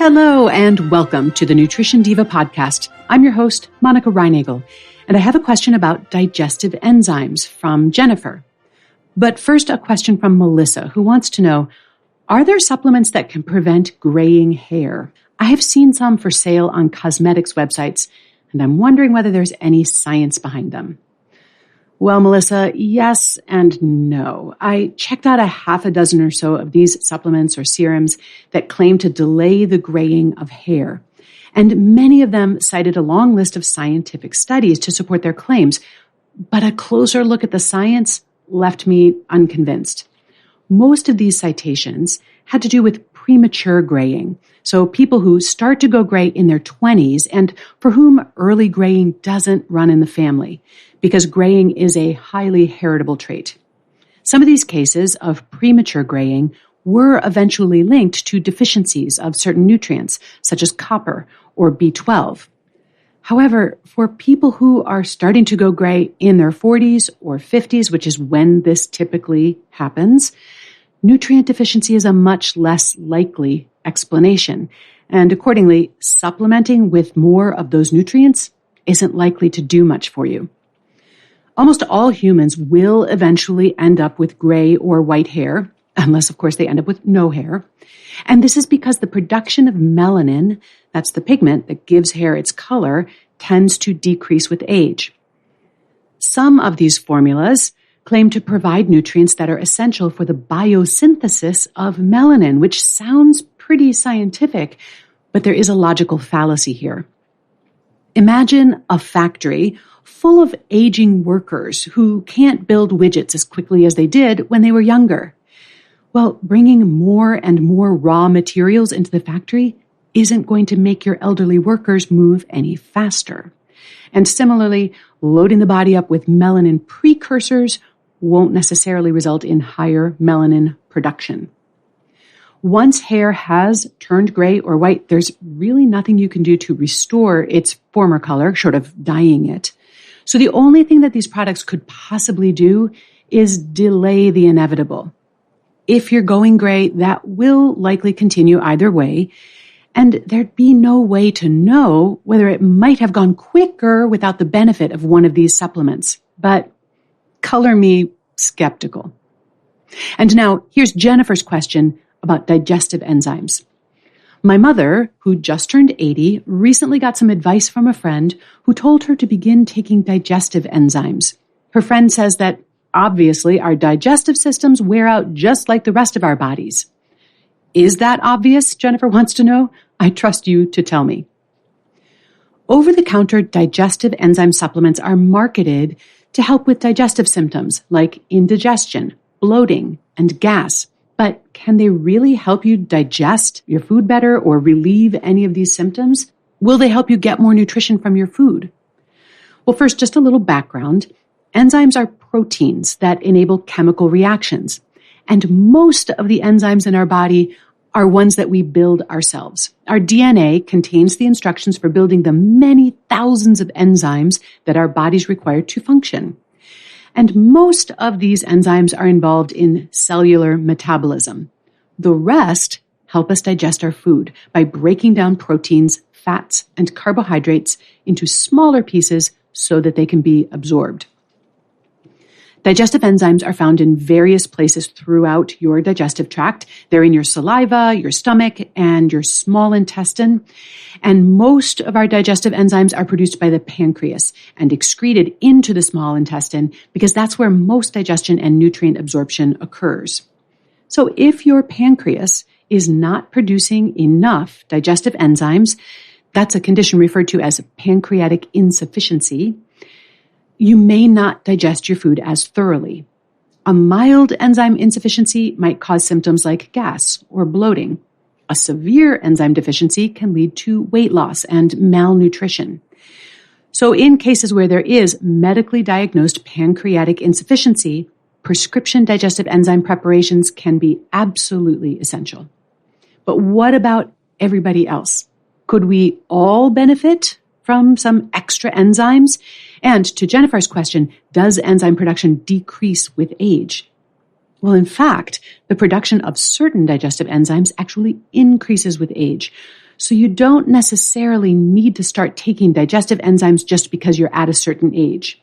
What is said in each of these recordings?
Hello and welcome to the Nutrition Diva podcast. I'm your host, Monica Reinagel, and I have a question about digestive enzymes from Jennifer. But first, a question from Melissa, who wants to know, are there supplements that can prevent graying hair? I have seen some for sale on cosmetics websites, and I'm wondering whether there's any science behind them. Well, Melissa, yes and no. I checked out a half a dozen or so of these supplements or serums that claim to delay the graying of hair. And many of them cited a long list of scientific studies to support their claims. But a closer look at the science left me unconvinced. Most of these citations had to do with premature graying. So people who start to go gray in their 20s and for whom early graying doesn't run in the family, because graying is a highly heritable trait. Some of these cases of premature graying were eventually linked to deficiencies of certain nutrients, such as copper or B12. However, for people who are starting to go gray in their 40s or 50s, which is when this typically happens, nutrient deficiency is a much less likely explanation. And accordingly, supplementing with more of those nutrients isn't likely to do much for you. Almost all humans will eventually end up with gray or white hair, unless, of course, they end up with no hair. And this is because the production of melanin, that's the pigment that gives hair its color, tends to decrease with age. Some of these formulas claim to provide nutrients that are essential for the biosynthesis of melanin, which sounds pretty scientific, but there is a logical fallacy here. Imagine a factory full of aging workers who can't build widgets as quickly as they did when they were younger. Well, bringing more and more raw materials into the factory isn't going to make your elderly workers move any faster. And similarly, loading the body up with melanin precursors won't necessarily result in higher melanin production. Once hair has turned gray or white, there's really nothing you can do to restore its former color, short of dyeing it. So the only thing that these products could possibly do is delay the inevitable. If you're going gray, that will likely continue either way, and there'd be no way to know whether it might have gone quicker without the benefit of one of these supplements. But color me skeptical. And now, here's Jennifer's question about digestive enzymes. My mother, who just turned 80, recently got some advice from a friend who told her to begin taking digestive enzymes. Her friend says that, obviously, our digestive systems wear out just like the rest of our bodies. Is that obvious? Jennifer wants to know. I trust you to tell me. Over-the-counter digestive enzyme supplements are marketed to help with digestive symptoms like indigestion, bloating, and gas. But can they really help you digest your food better or relieve any of these symptoms? Will they help you get more nutrition from your food? Well, first, just a little background. Enzymes are proteins that enable chemical reactions. And most of the enzymes in our body are ones that we build ourselves. Our DNA contains the instructions for building the many thousands of enzymes that our bodies require to function. And most of these enzymes are involved in cellular metabolism. The rest help us digest our food by breaking down proteins, fats, and carbohydrates into smaller pieces so that they can be absorbed. Digestive enzymes are found in various places throughout your digestive tract. They're in your saliva, your stomach, and your small intestine. And most of our digestive enzymes are produced by the pancreas and excreted into the small intestine because that's where most digestion and nutrient absorption occurs. So if your pancreas is not producing enough digestive enzymes, that's a condition referred to as pancreatic insufficiency, you may not digest your food as thoroughly. A mild enzyme insufficiency might cause symptoms like gas or bloating. A severe enzyme deficiency can lead to weight loss and malnutrition. So in cases where there is medically diagnosed pancreatic insufficiency, prescription digestive enzyme preparations can be absolutely essential. But what about everybody else? Could we all benefit from some extra enzymes? And to Jennifer's question, does enzyme production decrease with age? Well, in fact, the production of certain digestive enzymes actually increases with age. So you don't necessarily need to start taking digestive enzymes just because you're at a certain age.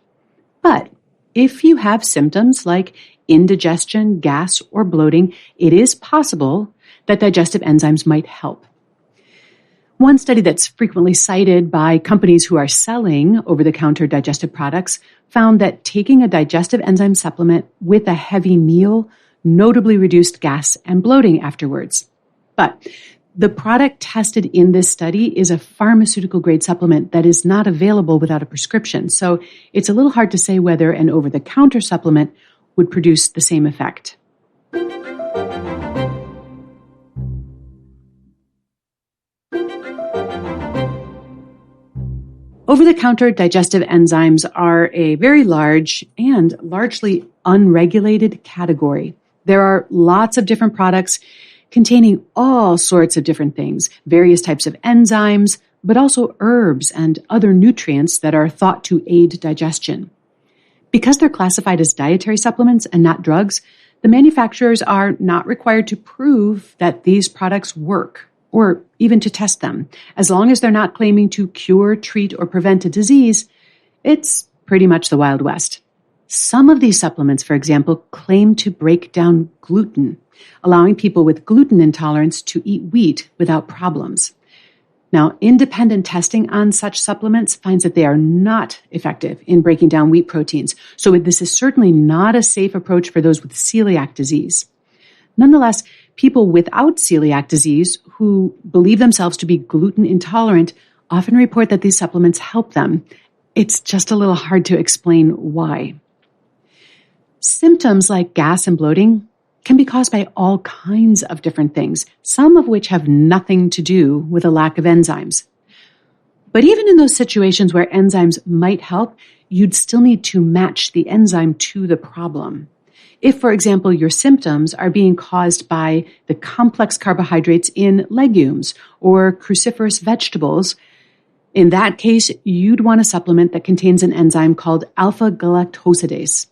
But if you have symptoms like indigestion, gas, or bloating, it is possible that digestive enzymes might help. One study that's frequently cited by companies who are selling over-the-counter digestive products found that taking a digestive enzyme supplement with a heavy meal notably reduced gas and bloating afterwards. But the product tested in this study is a pharmaceutical-grade supplement that is not available without a prescription, so it's a little hard to say whether an over-the-counter supplement would produce the same effect. Over-the-counter digestive enzymes are a very large and largely unregulated category. There are lots of different products containing all sorts of different things, various types of enzymes, but also herbs and other nutrients that are thought to aid digestion. Because they're classified as dietary supplements and not drugs, the manufacturers are not required to prove that these products work, or even to test them. As long as they're not claiming to cure, treat, or prevent a disease, it's pretty much the Wild West. Some of these supplements, for example, claim to break down gluten, allowing people with gluten intolerance to eat wheat without problems. Now, independent testing on such supplements finds that they are not effective in breaking down wheat proteins, so this is certainly not a safe approach for those with celiac disease. Nonetheless, people without celiac disease who believe themselves to be gluten intolerant often report that these supplements help them. It's just a little hard to explain why. Symptoms like gas and bloating can be caused by all kinds of different things, some of which have nothing to do with a lack of enzymes. But even in those situations where enzymes might help, you'd still need to match the enzyme to the problem. If, for example, your symptoms are being caused by the complex carbohydrates in legumes or cruciferous vegetables, in that case, you'd want a supplement that contains an enzyme called alpha-galactosidase.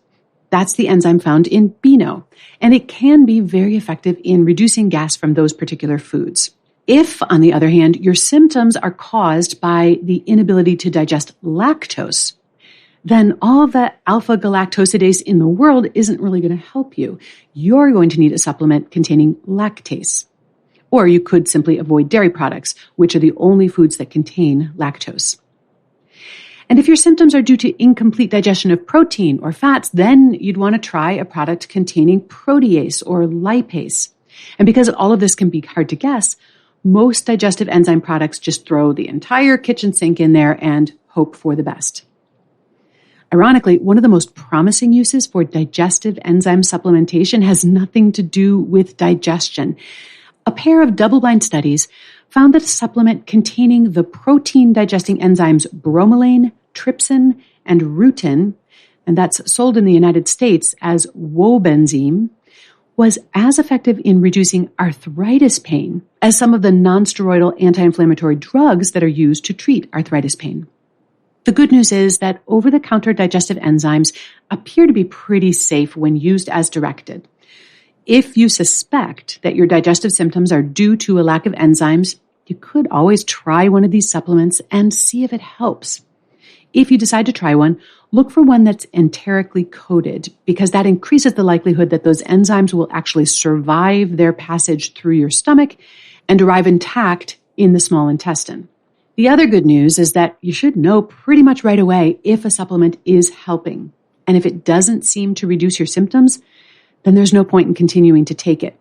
That's the enzyme found in Beano, and it can be very effective in reducing gas from those particular foods. If, on the other hand, your symptoms are caused by the inability to digest lactose, then all the alpha-galactosidase in the world isn't really going to help you. You're going to need a supplement containing lactase. Or you could simply avoid dairy products, which are the only foods that contain lactose. And if your symptoms are due to incomplete digestion of protein or fats, then you'd want to try a product containing protease or lipase. And because all of this can be hard to guess, most digestive enzyme products just throw the entire kitchen sink in there and hope for the best. Ironically, one of the most promising uses for digestive enzyme supplementation has nothing to do with digestion. A pair of double-blind studies found that a supplement containing the protein-digesting enzymes bromelain, trypsin, and rutin, and that's sold in the United States as wobenzym, was as effective in reducing arthritis pain as some of the non-steroidal anti-inflammatory drugs that are used to treat arthritis pain. The good news is that over-the-counter digestive enzymes appear to be pretty safe when used as directed. If you suspect that your digestive symptoms are due to a lack of enzymes, you could always try one of these supplements and see if it helps. If you decide to try one, look for one that's enterically coated, because that increases the likelihood that those enzymes will actually survive their passage through your stomach and arrive intact in the small intestine. The other good news is that you should know pretty much right away if a supplement is helping. And if it doesn't seem to reduce your symptoms, then there's no point in continuing to take it.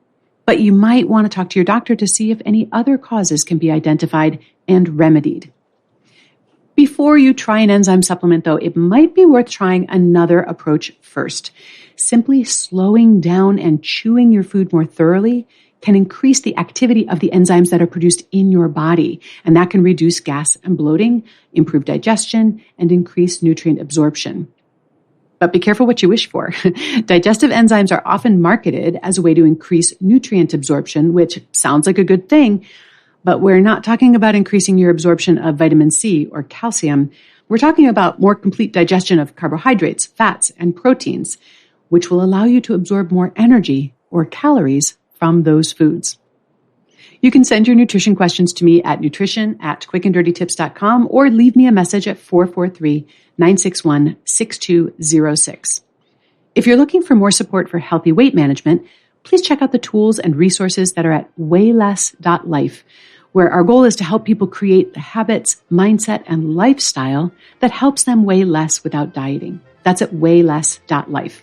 But you might want to talk to your doctor to see if any other causes can be identified and remedied. Before you try an enzyme supplement, though, it might be worth trying another approach first. Simply slowing down and chewing your food more thoroughly can increase the activity of the enzymes that are produced in your body, and that can reduce gas and bloating, improve digestion, and increase nutrient absorption. But be careful what you wish for. Digestive enzymes are often marketed as a way to increase nutrient absorption, which sounds like a good thing, but we're not talking about increasing your absorption of vitamin C or calcium. We're talking about more complete digestion of carbohydrates, fats, and proteins, which will allow you to absorb more energy or calories from those foods. You can send your nutrition questions to me at nutrition@quickanddirtytips.com or leave me a message at 443-961-6206. If you're looking for more support for healthy weight management, please check out the tools and resources that are at wayless.life, where our goal is to help people create the habits, mindset, and lifestyle that helps them weigh less without dieting. That's at wayless.life.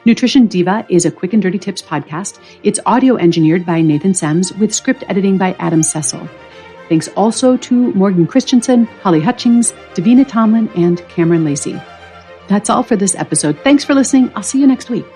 Nutrition Diva is a Quick and Dirty Tips podcast. It's audio engineered by Nathan Sems with script editing by Adam Cecil. Thanks also to Morgan Christensen, Holly Hutchings, Davina Tomlin, and Cameron Lacey. That's all for this episode. Thanks for listening. I'll see you next week.